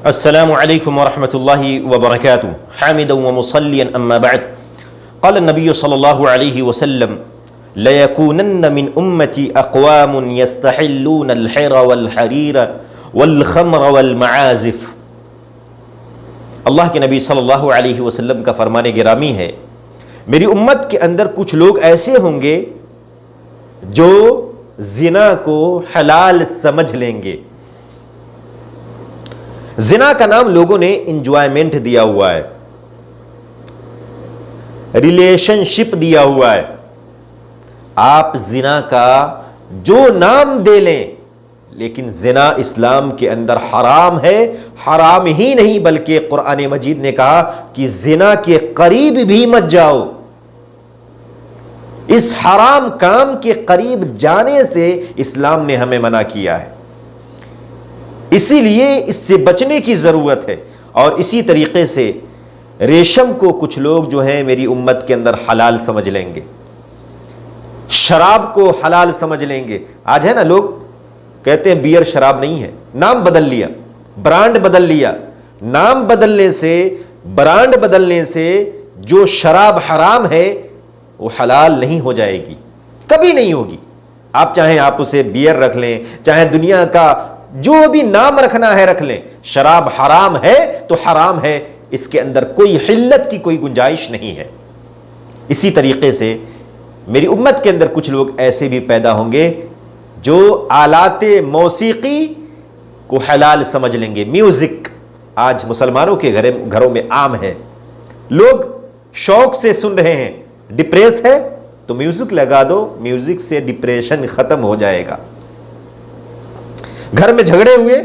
अस्सलामु अलैकुम वरहमतुल्लाहि वबरकातुहू हामिदन व मुसल्लियन अम्मा बअद क़ाल नबी सल्लल्लाहु अलैहि वसल्लम लयकूनन्न मिन उम्मती अक़वामुन यस्तहिल्लूनल हिर वल हरीर वल खम्र वल मआज़िफ़। अल्लाह के नबी सल्लल्लाहु अलैहि वसल्लम का फरमान गिरामी है, मेरी उम्मत के अंदर कुछ लोग ऐसे होंगे जो जिना को हलाल समझ लेंगे। जिना का नाम लोगों ने इंजॉयमेंट दिया हुआ है, रिलेशनशिप दिया हुआ है। आप जिना का जो नाम दे लें, लेकिन जिना इस्लाम के अंदर हराम है। हराम ही नहीं बल्कि कुरान मजीद ने कहा कि जिना के करीब भी मत जाओ। इस हराम काम के करीब जाने से इस्लाम ने हमें मना किया है, इसीलिए इससे बचने की ज़रूरत है। और इसी तरीके से रेशम को कुछ लोग जो हैं मेरी उम्मत के अंदर हलाल समझ लेंगे, शराब को हलाल समझ लेंगे। आज है ना, लोग कहते हैं बियर शराब नहीं है, नाम बदल लिया, ब्रांड बदल लिया। नाम बदलने से, ब्रांड बदलने से जो शराब हराम है वो हलाल नहीं हो जाएगी, कभी नहीं होगी। आप चाहें आप उसे बियर रख लें, चाहे दुनिया का जो भी नाम रखना है रख लें, शराब हराम है तो हराम है, इसके अंदर कोई हिल्लत की कोई गुंजाइश नहीं है। इसी तरीके से मेरी उम्मत के अंदर कुछ लोग ऐसे भी पैदा होंगे जो आलाते मौसीकी को हलाल समझ लेंगे। म्यूजिक आज मुसलमानों के घरों में आम है, लोग शौक से सुन रहे हैं। डिप्रेस है तो म्यूजिक लगा दो, म्यूजिक से डिप्रेशन खत्म हो जाएगा। घर में झगड़े हुए,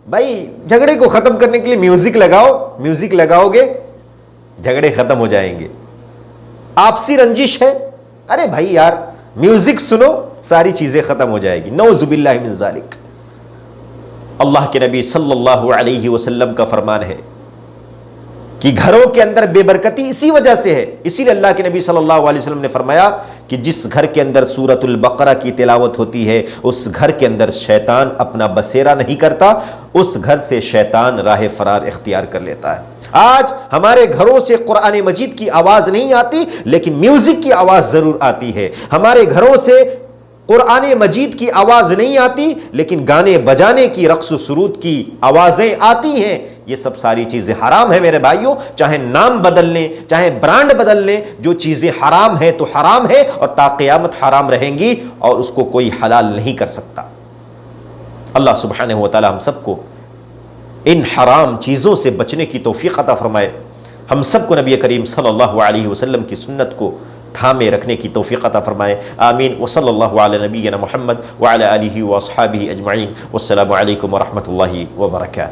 भाई झगड़े को खत्म करने के लिए म्यूजिक लगाओ, म्यूजिक लगाओगे झगड़े खत्म हो जाएंगे। आपसी रंजिश है, अरे भाई यार म्यूजिक सुनो, सारी चीजें खत्म हो जाएगी। नऊजुबिल्लाहि मिन ज़ालिक। अल्लाह के नबी सल्लल्लाहु अलैहि वसल्लम का फरमान है कि घरों के अंदर बेबरकती इसी वजह से है। इसीलिए अल्लाह के नबी सल्लल्लाहु अलैहि वसल्लम ने फरमाया कि जिस घर के अंदर सूरतुल बकरा की तिलावत होती है, उस घर के अंदर शैतान अपना बसेरा नहीं करता, उस घर से शैतान राह फरार इख्तियार कर लेता है। आज हमारे घरों से कुरान मजीद की आवाज नहीं आती, लेकिन म्यूजिक की आवाज जरूर आती है। हमारे घरों से कुरान मजीद की आवाज नहीं आती, लेकिन गाने बजाने की, रक्स सुरूद की आवाजें आती हैं। ये सब सारी चीजें हराम है मेरे भाइयों। चाहे नाम बदल लें, चाहे ब्रांड बदल लें, जो चीजें हराम है तो हराम है और ताक़यामत हराम रहेंगी और उसको कोई हलाल नहीं कर सकता। अल्लाह सुब्हानहू व तआला हम सबको इन हराम चीजों से बचने की तौफीक अता फरमाए। हम सबको नबी करीम सल्लल्लाहु अलैहि वसल्लम की सुन्नत को थामे रखने की तौफीक अता फरमाए। आमीन। व सल्लल्लाहु अला नबीना मुहम्मद व अला आलिहि व अस्हाबिहि अजमईन। वस्सलामु अलैकुम व रहमतुल्लाहि व बरकातुहू।